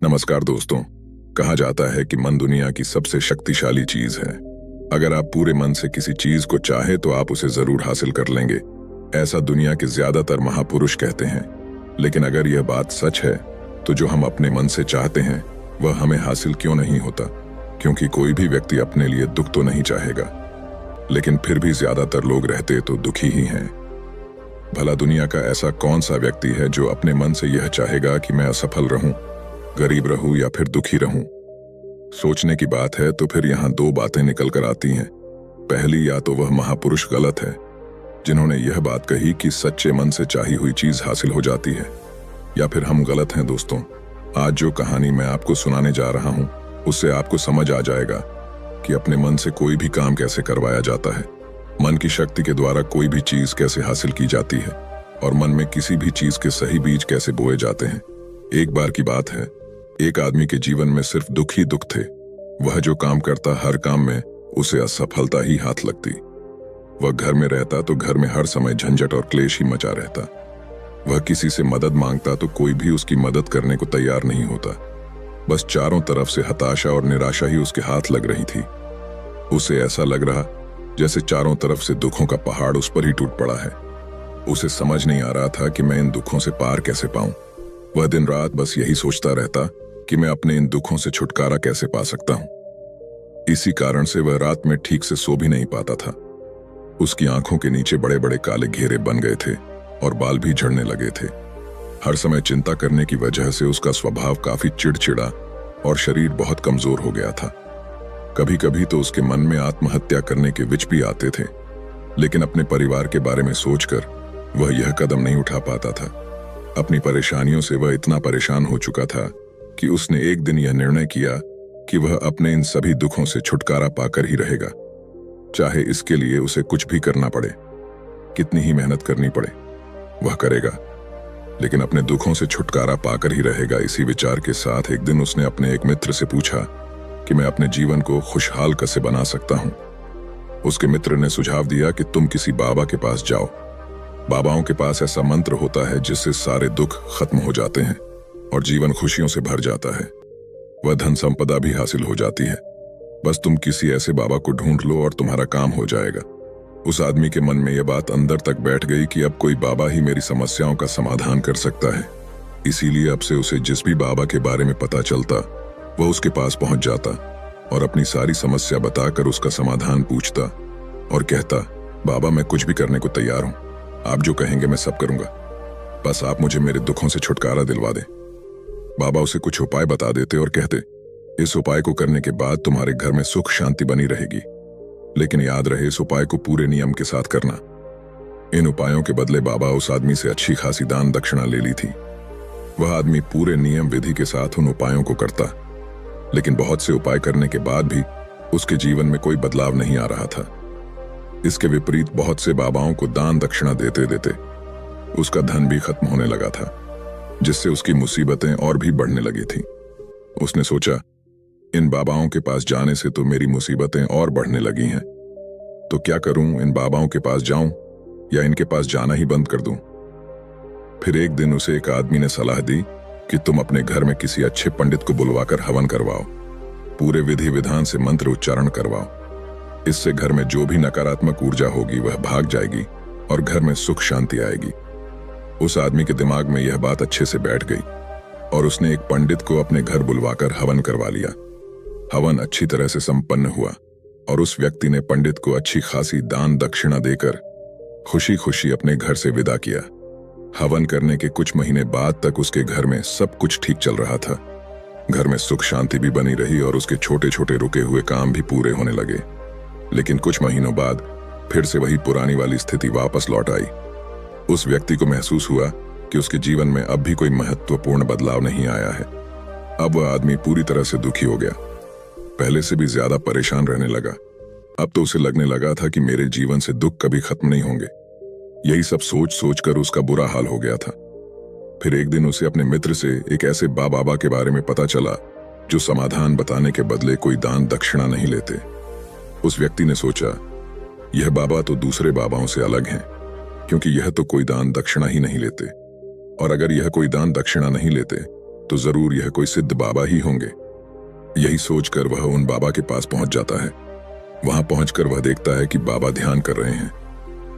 नमस्कार दोस्तों। कहा जाता है कि मन दुनिया की सबसे शक्तिशाली चीज है। अगर आप पूरे मन से किसी चीज को चाहे तो आप उसे जरूर हासिल कर लेंगे, ऐसा दुनिया के ज्यादातर महापुरुष कहते हैं। लेकिन अगर यह बात सच है तो जो हम अपने मन से चाहते हैं वह हमें हासिल क्यों नहीं होता? क्योंकि कोई भी व्यक्ति अपने लिए दुख तो नहीं चाहेगा, लेकिन फिर भी ज्यादातर लोग रहते तो दुखी ही हैं। भला दुनिया का ऐसा कौन सा व्यक्ति है जो अपने मन से यह चाहेगा कि मैं असफल रहूं, गरीब रहूं या फिर दुखी रहूं? सोचने की बात है तो फिर यहाँ दो बातें निकल कर आती हैं। पहली, या तो वह महापुरुष गलत है जिन्होंने यह बात कही कि सच्चे मन से चाही हुई चीज हासिल हो जाती है, या फिर हम गलत हैं। दोस्तों, आज जो कहानी मैं आपको सुनाने जा रहा हूं उससे आपको समझ आ जाएगा कि अपने मन से कोई भी काम कैसे करवाया जाता है, मन की शक्ति के द्वारा कोई भी चीज कैसे हासिल की जाती है, और मन में किसी भी चीज के सही बीज कैसे बोए जाते हैं। एक बार की बात है, एक आदमी के जीवन में सिर्फ दुख ही दुख थे। वह जो काम करता हर काम में उसे असफलता ही हाथ लगती। वह घर में रहता तो घर में हर समय झंझट और क्लेश ही मचा रहता। वह किसी से मदद मांगता तो कोई भी उसकी मदद करने को तैयार नहीं होता। बस चारों तरफ से हताशा और निराशा ही उसके हाथ लग रही थी। उसे ऐसा लग रहा जैसे चारों तरफ से दुखों का पहाड़ उस पर ही टूट पड़ा है। उसे समझ नहीं आ रहा था कि मैं इन दुखों से पार कैसे पाऊं। वह दिन रात बस यही सोचता रहता कि मैं अपने इन दुखों से छुटकारा कैसे पा सकता हूं। इसी कारण से वह रात में ठीक से सो भी नहीं पाता था। उसकी आंखों के नीचे बड़े बड़े काले घेरे बन गए थे और बाल भी झड़ने लगे थे। हर समय चिंता करने की वजह से उसका स्वभाव काफी चिड़चिड़ा और शरीर बहुत कमजोर हो गया था। कभी कभी तो उसके मन में आत्महत्या करने के विच भी आते थे, लेकिन अपने परिवार के बारे में सोचकर वह यह कदम नहीं उठा पाता था। अपनी परेशानियों से वह इतना परेशान हो चुका था कि उसने एक दिन यह निर्णय किया कि वह अपने इन सभी दुखों से छुटकारा पाकर ही रहेगा, चाहे इसके लिए उसे कुछ भी करना पड़े, कितनी ही मेहनत करनी पड़े, वह करेगा, लेकिन अपने दुखों से छुटकारा पाकर ही रहेगा। इसी विचार के साथ एक दिन उसने अपने एक मित्र से पूछा कि मैं अपने जीवन को खुशहाल कैसे बना सकता हूं। उसके मित्र ने सुझाव दिया कि तुम किसी बाबा के पास जाओ। बाबाओं के पास ऐसा मंत्र होता है जिससे सारे दुख खत्म हो जाते हैं और जीवन खुशियों से भर जाता है। वह धन संपदा भी हासिल हो जाती है। बस तुम किसी ऐसे बाबा को ढूंढ लो और तुम्हारा काम हो जाएगा। उस आदमी के मन में यह बात अंदर तक बैठ गई कि अब कोई बाबा ही मेरी समस्याओं का समाधान कर सकता है। इसीलिए अब से उसे जिस भी बाबा के बारे में पता चलता वह उसके पास पहुंच जाता और अपनी सारी समस्या बताकर उसका समाधान पूछता और कहता, बाबा मैं कुछ भी करने को तैयार हूं, आप जो कहेंगे मैं सब करूंगा, बस आप मुझे मेरे दुखों से छुटकारा दिलवा दें। बाबा उसे कुछ उपाय बता देते और कहते, इस उपाय को करने के बाद तुम्हारे घर में सुख शांति बनी रहेगी, लेकिन याद रहे इस उपाय को पूरे नियम के साथ करना। इन उपायों के बदले बाबा उस आदमी से अच्छी खासी दान दक्षिणा ले ली थी। वह आदमी पूरे नियम विधि के साथ उन उपायों को करता, लेकिन बहुत से उपाय करने के बाद भी उसके जीवन में कोई बदलाव नहीं आ रहा था। इसके विपरीत बहुत से बाबाओं को दान दक्षिणा देते देते उसका धन भी खत्म होने लगा था, जिससे उसकी मुसीबतें और भी बढ़ने लगी थी। उसने सोचा, इन बाबाओं के पास जाने से तो मेरी मुसीबतें और बढ़ने लगी हैं, तो क्या करूं, इन बाबाओं के पास जाऊं या इनके पास जाना ही बंद कर दूं? फिर एक दिन उसे एक आदमी ने सलाह दी कि तुम अपने घर में किसी अच्छे पंडित को बुलवाकर हवन करवाओ, पूरे विधि विधान से मंत्र उच्चारण करवाओ। इससे घर में जो भी नकारात्मक ऊर्जा होगी वह भाग जाएगी और घर में सुख शांति आएगी। उस आदमी के दिमाग में यह बात अच्छे से बैठ गई और उसने एक पंडित को अपने घर बुलवाकर हवन करवा लिया। हवन अच्छी तरह से संपन्न हुआ और उस व्यक्ति ने पंडित को अच्छी खासी दान दक्षिणा देकर खुशी खुशी अपने घर से विदा किया। हवन करने के कुछ महीने बाद तक उसके घर में सब कुछ ठीक चल रहा था। घर में सुख शांति भी बनी रही और उसके छोटे छोटे रुके हुए काम भी पूरे होने लगे। लेकिन कुछ महीनों बाद फिर से वही पुरानी वाली स्थिति वापस लौट आई। उस व्यक्ति को महसूस हुआ कि उसके जीवन में अब भी कोई महत्वपूर्ण बदलाव नहीं आया है। अब वह आदमी पूरी तरह से दुखी हो गया, पहले से भी ज्यादा परेशान रहने लगा। अब तो उसे लगने लगा था कि मेरे जीवन से दुख कभी खत्म नहीं होंगे। यही सब सोच सोच कर उसका बुरा हाल हो गया था। फिर एक दिन उसे अपने मित्र से एक ऐसे बाबा के बारे में पता चला जो समाधान बताने के बदले कोई दान दक्षिणा नहीं लेते। उस व्यक्ति ने सोचा, यह बाबा तो दूसरे बाबाओं से अलग हैं, क्योंकि यह तो कोई दान दक्षिणा ही नहीं लेते, और अगर यह कोई दान दक्षिणा नहीं लेते तो जरूर यह कोई सिद्ध बाबा ही होंगे। यही सोचकर वह उन बाबा के पास पहुंच जाता है। वहां पहुंचकर वह देखता है कि बाबा ध्यान कर रहे हैं,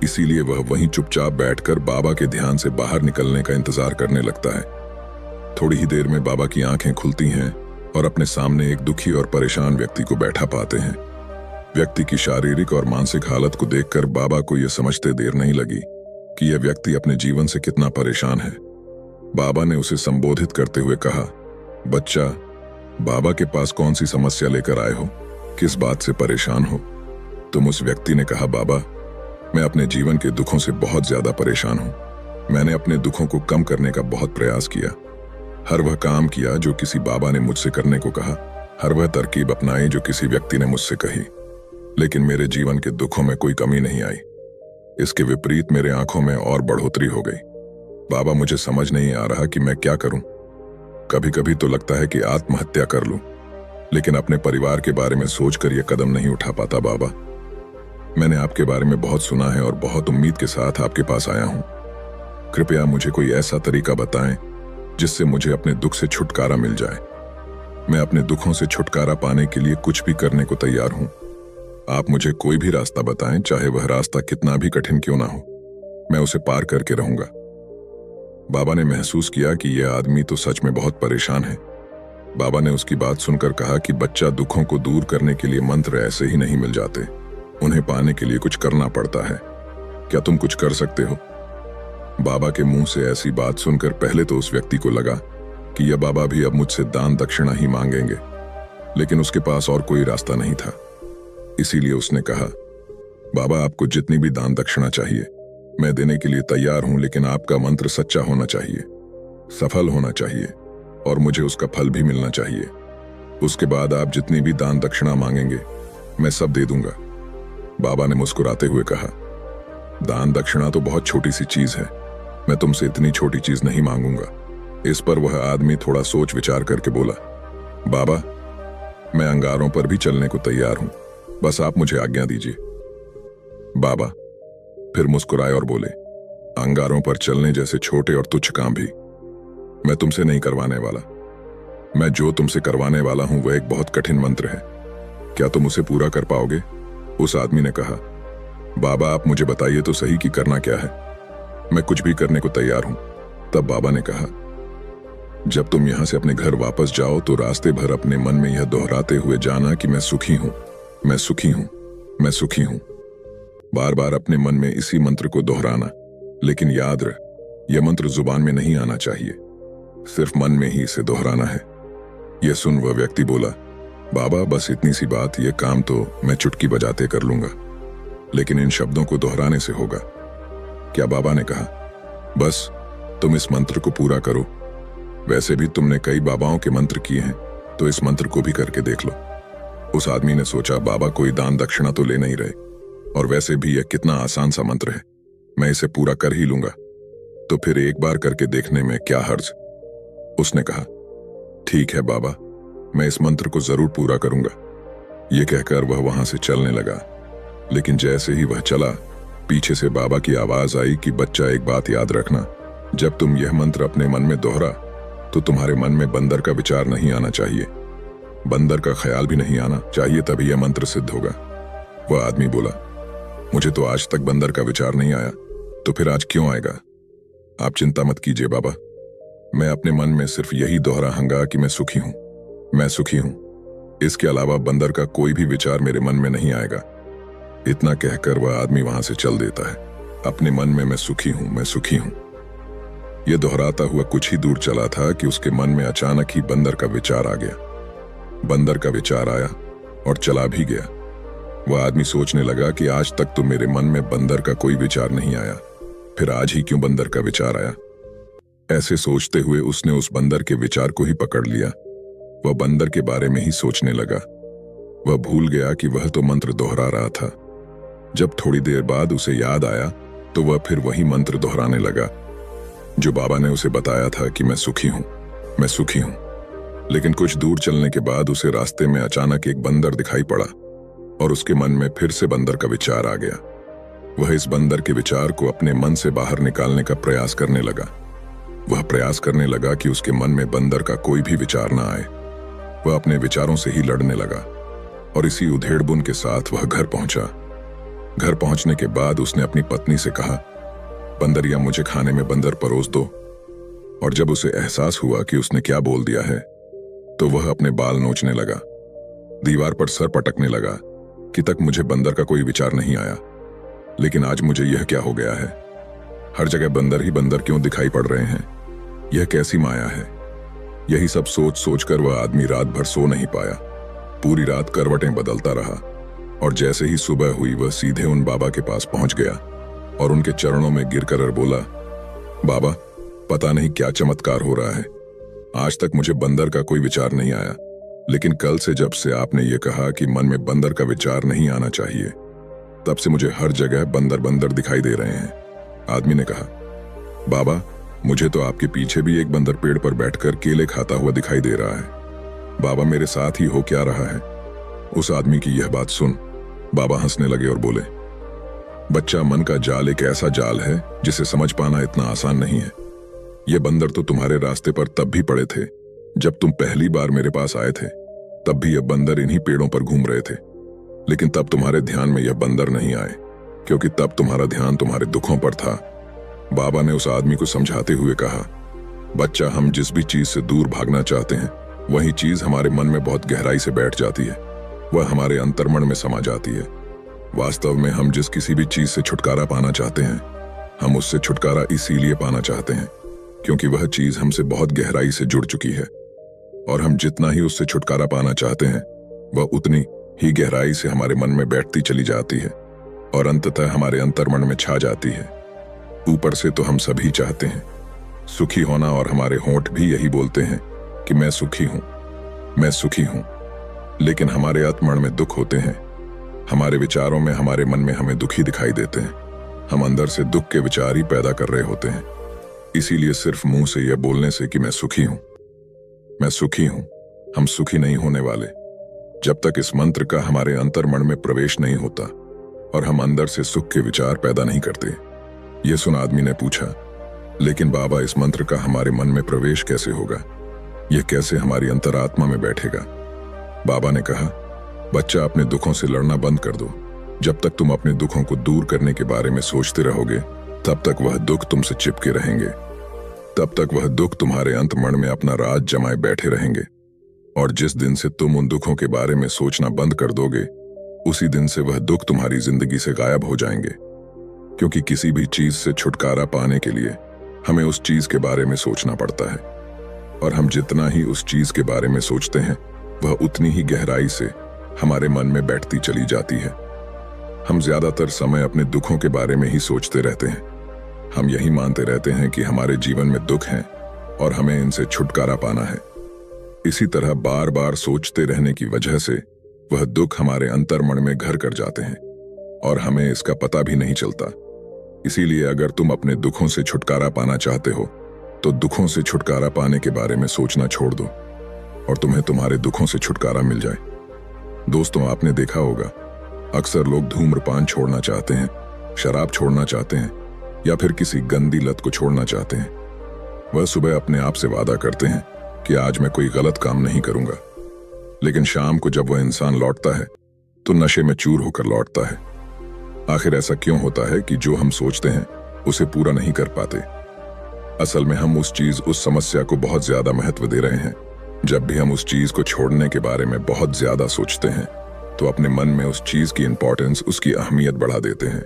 इसीलिए वह वहीं चुपचाप बैठकर बाबा के ध्यान से बाहर निकलने का इंतजार करने लगता है। थोड़ी ही देर में बाबा की आंखें खुलती हैं और अपने सामने एक दुखी और परेशान व्यक्ति को बैठा पाते हैं। व्यक्ति की शारीरिक और मानसिक हालत को देखकर बाबा को यह समझते देर नहीं लगी कि यह व्यक्ति अपने जीवन से कितना परेशान है। बाबा ने उसे संबोधित करते हुए कहा, बच्चा, बाबा के पास कौन सी समस्या लेकर आए हो? किस बात से परेशान हो तुम? उस व्यक्ति ने कहा, बाबा, मैं अपने जीवन के दुखों से बहुत ज्यादा परेशान हूं। मैंने अपने दुखों को कम करने का बहुत प्रयास किया। हर वह काम किया जो किसी बाबा ने मुझसे करने को कहा, हर वह तरकीब अपनाई जो किसी व्यक्ति ने मुझसे कही, लेकिन मेरे जीवन के दुखों में कोई कमी नहीं आई। इसके विपरीत मेरे आंखों में और बढ़ोतरी हो गई। बाबा, मुझे समझ नहीं आ रहा कि मैं क्या करूं। कभी कभी तो लगता है कि आत्महत्या कर लूं, लेकिन अपने परिवार के बारे में सोचकर यह कदम नहीं उठा पाता। बाबा, मैंने आपके बारे में बहुत सुना है और बहुत उम्मीद के साथ आपके पास आया हूं। कृपया मुझे कोई ऐसा तरीका बताएं जिससे मुझे अपने दुख से छुटकारा मिल जाए। मैं अपने दुखों से छुटकारा पाने के लिए कुछ भी करने को तैयार हूं। आप मुझे कोई भी रास्ता बताएं, चाहे वह रास्ता कितना भी कठिन क्यों ना हो। मैं उसे पार करके रहूंगा। बाबा ने महसूस किया कि यह आदमी तो सच में बहुत परेशान है। बाबा ने उसकी बात सुनकर कहा कि बच्चा, दुखों को दूर करने के लिए मंत्र ऐसे ही नहीं मिल जाते, उन्हें पाने के लिए कुछ करना पड़ता है। क्या तुम कुछ कर सकते हो? बाबा के मुंह से ऐसी बात सुनकर पहले तो उस व्यक्ति को लगा कि यह बाबा भी अब मुझसे दान दक्षिणा ही मांगेंगे, लेकिन उसके पास और कोई रास्ता नहीं था। इसीलिए उसने कहा, बाबा, आपको जितनी भी दान दक्षिणा चाहिए मैं देने के लिए तैयार हूं, लेकिन आपका मंत्र सच्चा होना चाहिए, सफल होना चाहिए और मुझे उसका फल भी मिलना चाहिए। उसके बाद आप जितनी भी दान दक्षिणा मांगेंगे मैं सब दे दूंगा। बाबा ने मुस्कुराते हुए कहा, दान दक्षिणा तो बहुत छोटी सी चीज है, मैं तुमसे इतनी छोटी चीज नहीं मांगूंगा। इस पर वह आदमी थोड़ा सोच विचार करके बोला, बाबा, मैं अंगारों पर भी चलने को तैयार हूं, बस आप मुझे आज्ञा दीजिए। बाबा फिर मुस्कुराए और बोले, अंगारों पर चलने जैसे छोटे और तुच्छ काम भी मैं तुमसे नहीं करवाने वाला। मैं जो तुमसे करवाने वाला हूं वह एक बहुत कठिन मंत्र है। क्या तुम उसे पूरा कर पाओगे? उस आदमी ने कहा, बाबा, आप मुझे बताइए तो सही कि करना क्या है। मैं कुछ भी करने को तैयार हूं। तब बाबा ने कहा, जब तुम यहां से अपने घर वापस जाओ तो रास्ते भर अपने मन में यह दोहराते हुए जाना कि मैं सुखी हूं, मैं सुखी हूं, मैं सुखी हूं। बार बार अपने मन में इसी मंत्र को दोहराना, लेकिन याद रह, यह मंत्र जुबान में नहीं आना चाहिए, सिर्फ मन में ही इसे दोहराना है। यह सुन वह व्यक्ति बोला, बाबा, बस इतनी सी बात, यह काम तो मैं चुटकी बजाते कर लूंगा, लेकिन इन शब्दों को दोहराने से होगा क्या? बाबा ने कहा, बस तुम इस मंत्र को पूरा करो। वैसे भी तुमने कई बाबाओं के मंत्र किए हैं, तो इस मंत्र को भी करके देख लो। उस आदमी ने सोचा, बाबा कोई दान दक्षिणा तो ले नहीं रहे, और वैसे भी यह कितना आसान सा मंत्र है, मैं इसे पूरा कर ही लूंगा, तो फिर एक बार करके देखने में क्या हर्ज। उसने कहा, ठीक है बाबा, मैं इस मंत्र को जरूर पूरा करूंगा। यह कहकर वह वहां से चलने लगा, लेकिन जैसे ही वह चला, पीछे से बाबा की आवाज आई कि बच्चा, एक बात याद रखना, जब तुम यह मंत्र अपने मन में दोहरा तो तुम्हारे मन में बंदर का विचार नहीं आना चाहिए, बंदर का ख्याल भी नहीं आना चाहिए, तभी यह मंत्र सिद्ध होगा। वह आदमी बोला, मुझे तो आज तक बंदर का विचार नहीं आया, तो फिर आज क्यों आएगा? आप चिंता मत कीजिए बाबा, मैं अपने मन में सिर्फ यही दोहराऊंगा कि मैं सुखी हूं, मैं सुखी हूं। इसके अलावा बंदर का कोई भी विचार मेरे मन में नहीं आएगा। इतना कहकर वह आदमी वहां से चल देता है, अपने मन में मैं सुखी हूं, मैं सुखी हूं। यह दोहराता हुआ कुछ ही दूर चला था कि उसके मन में अचानक ही बंदर का विचार आ गया। बंदर का विचार आया और चला भी गया। वह आदमी सोचने लगा कि आज तक तो मेरे मन में बंदर का कोई विचार नहीं आया, फिर आज ही क्यों बंदर का विचार आया? ऐसे सोचते हुए उसने उस बंदर के विचार को ही पकड़ लिया। वह बंदर के बारे में ही सोचने लगा। वह भूल गया कि वह तो मंत्र दोहरा रहा था। जब थोड़ी देर बाद उसे याद आया तो वह फिर वही मंत्र दोहराने लगा जो बाबा ने उसे बताया था कि मैं सुखी हूं, मैं सुखी हूं। लेकिन कुछ दूर चलने के बाद उसे रास्ते में अचानक एक बंदर दिखाई पड़ा और उसके मन में फिर से बंदर का विचार आ गया। वह इस बंदर के विचार को अपने मन से बाहर निकालने का प्रयास करने लगा। वह प्रयास करने लगा कि उसके मन में बंदर का कोई भी विचार ना आए। वह अपने विचारों से ही लड़ने लगा और इसी उधेड़बुन के साथ वह घर पहुंचा। घर पहुंचने के बाद उसने अपनी पत्नी से कहा, बंदरिया, मुझे खाने में बंदर परोस दो। और जब उसे एहसास हुआ कि उसने क्या बोल दिया है, तो वह अपने बाल नोचने लगा, दीवार पर सर पटकने लगा कि तक मुझे बंदर का कोई विचार नहीं आया, लेकिन आज मुझे यह क्या हो गया है? हर जगह बंदर ही बंदर क्यों दिखाई पड़ रहे हैं? यह कैसी माया है? यही सब सोच सोचकर वह आदमी रात भर सो नहीं पाया। पूरी रात करवटें बदलता रहा और जैसे ही सुबह हुई वह सीधे उन बाबा के पास पहुंच गया और उनके चरणों में गिरकर बोला, बाबा, पता नहीं क्या चमत्कार हो रहा है। आज तक मुझे बंदर का कोई विचार नहीं आया, लेकिन कल से जब से आपने ये कहा कि मन में बंदर का विचार नहीं आना चाहिए, तब से मुझे हर जगह बंदर बंदर दिखाई दे रहे हैं। आदमी ने कहा, बाबा, मुझे तो आपके पीछे भी एक बंदर पेड़ पर बैठकर केले खाता हुआ दिखाई दे रहा है। बाबा, मेरे साथ ही हो क्या रहा है? उस आदमी की यह बात सुन बाबा हंसने लगे और बोले, बच्चा, मन का जाल एक ऐसा जाल है जिसे समझ पाना इतना आसान नहीं है। ये बंदर तो तुम्हारे रास्ते पर तब भी पड़े थे जब तुम पहली बार मेरे पास आए थे। तब भी यह बंदर इन्हीं पेड़ों पर घूम रहे थे, लेकिन तब तुम्हारे ध्यान में यह बंदर नहीं आए, क्योंकि तब तुम्हारा ध्यान तुम्हारे दुखों पर था। बाबा ने उस आदमी को समझाते हुए कहा, बच्चा, हम जिस भी चीज से दूर भागना चाहते हैं, वही चीज हमारे मन में बहुत गहराई से बैठ जाती है। वह हमारे अंतर्मन में समा जाती है। वास्तव में हम जिस किसी भी चीज से छुटकारा पाना चाहते हैं, हम उससे छुटकारा इसीलिए पाना चाहते हैं क्योंकि वह चीज हमसे बहुत गहराई से जुड़ चुकी है, और हम जितना ही उससे छुटकारा पाना चाहते हैं, वह उतनी ही गहराई से हमारे मन में बैठती चली जाती है और अंततः हमारे अंतर्मन में छा जाती है। ऊपर से तो हम सभी चाहते हैं सुखी होना, और हमारे होंठ भी यही बोलते हैं कि मैं सुखी हूं, मैं सुखी हूं। लेकिन हमारे आत्मन में दुख होते हैं। हमारे विचारों में, हमारे मन में हमें दुखी दिखाई देते हैं। हम अंदर से दुख के विचार ही पैदा कर रहे होते हैं। इसीलिए सिर्फ मुंह से यह बोलने से कि मैं सुखी हूं, मैं सुखी हूं, हम सुखी नहीं होने वाले जब तक इस मंत्र का हमारे अंतर्मन में प्रवेश नहीं होता और हम अंदर से सुख के विचार पैदा नहीं करते। यह सुन आदमी ने पूछा, लेकिन बाबा, इस मंत्र का हमारे मन में प्रवेश कैसे होगा? यह कैसे हमारी अंतरात्मा में बैठेगा? बाबा ने कहा, बच्चा, अपने दुखों से लड़ना बंद कर दो। जब तक तुम अपने दुखों को दूर करने के बारे में सोचते रहोगे, तब तक वह दुख तुमसे चिपके रहेंगे। तब तक वह दुख तुम्हारे अंतर्मन में अपना राज जमाए बैठे रहेंगे। और जिस दिन से तुम उन दुखों के बारे में सोचना बंद कर दोगे, उसी दिन से वह दुख तुम्हारी जिंदगी से गायब हो जाएंगे। क्योंकि किसी भी चीज से छुटकारा पाने के लिए हमें उस चीज के बारे में सोचना पड़ता है, और हम जितना ही उस चीज के बारे में सोचते हैं, वह उतनी ही गहराई से हमारे मन में बैठती चली जाती है। हम ज्यादातर समय अपने दुखों के बारे में ही सोचते रहते हैं। हम यही मानते रहते हैं कि हमारे जीवन में दुख हैं और हमें इनसे छुटकारा पाना है। इसी तरह बार बार सोचते रहने की वजह से वह दुख हमारे अंतर्मन में घर कर जाते हैं और हमें इसका पता भी नहीं चलता। इसीलिए अगर तुम अपने दुखों से छुटकारा पाना चाहते हो, तो दुखों से छुटकारा पाने के बारे में सोचना छोड़ दो और तुम्हें तुम्हारे दुखों से छुटकारा मिल जाए। दोस्तों, आपने देखा होगा, अक्सर लोग धूम्रपान छोड़ना चाहते हैं, शराब छोड़ना चाहते हैं, या फिर किसी गंदी लत को छोड़ना चाहते हैं। वह सुबह अपने आप से वादा करते हैं कि आज मैं कोई गलत काम नहीं करूंगा, लेकिन शाम को जब वह इंसान लौटता है तो नशे में चूर होकर लौटता है। आखिर ऐसा क्यों होता है कि जो हम सोचते हैं उसे पूरा नहीं कर पाते? असल में हम उस समस्या को बहुत ज्यादा महत्व दे रहे हैं। जब भी हम उस चीज को छोड़ने के बारे में बहुत ज्यादा सोचते हैं, तो अपने मन में उस चीज की इंपॉर्टेंस, उसकी अहमियत बढ़ा देते हैं।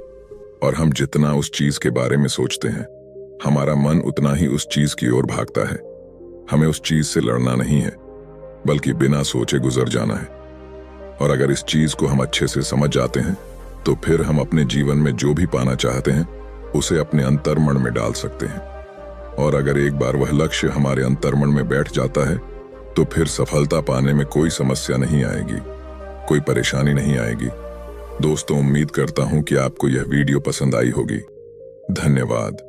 और हम जितना उस चीज के बारे में सोचते हैं, हमारा मन उतना ही उस चीज की ओर भागता है। हमें उस चीज से लड़ना नहीं है, बल्कि बिना सोचे गुजर जाना है। और अगर इस चीज को हम अच्छे से समझ जाते हैं, तो फिर हम अपने जीवन में जो भी पाना चाहते हैं, उसे अपने अंतर्मन में डाल सकते हैं। और अगर एक बार वह लक्ष्य हमारे अंतर्मन में बैठ जाता है, तो फिर सफलता पाने में कोई समस्या नहीं आएगी, कोई परेशानी नहीं आएगी। दोस्तों, उम्मीद करता हूं कि आपको यह वीडियो पसंद आई होगी। धन्यवाद।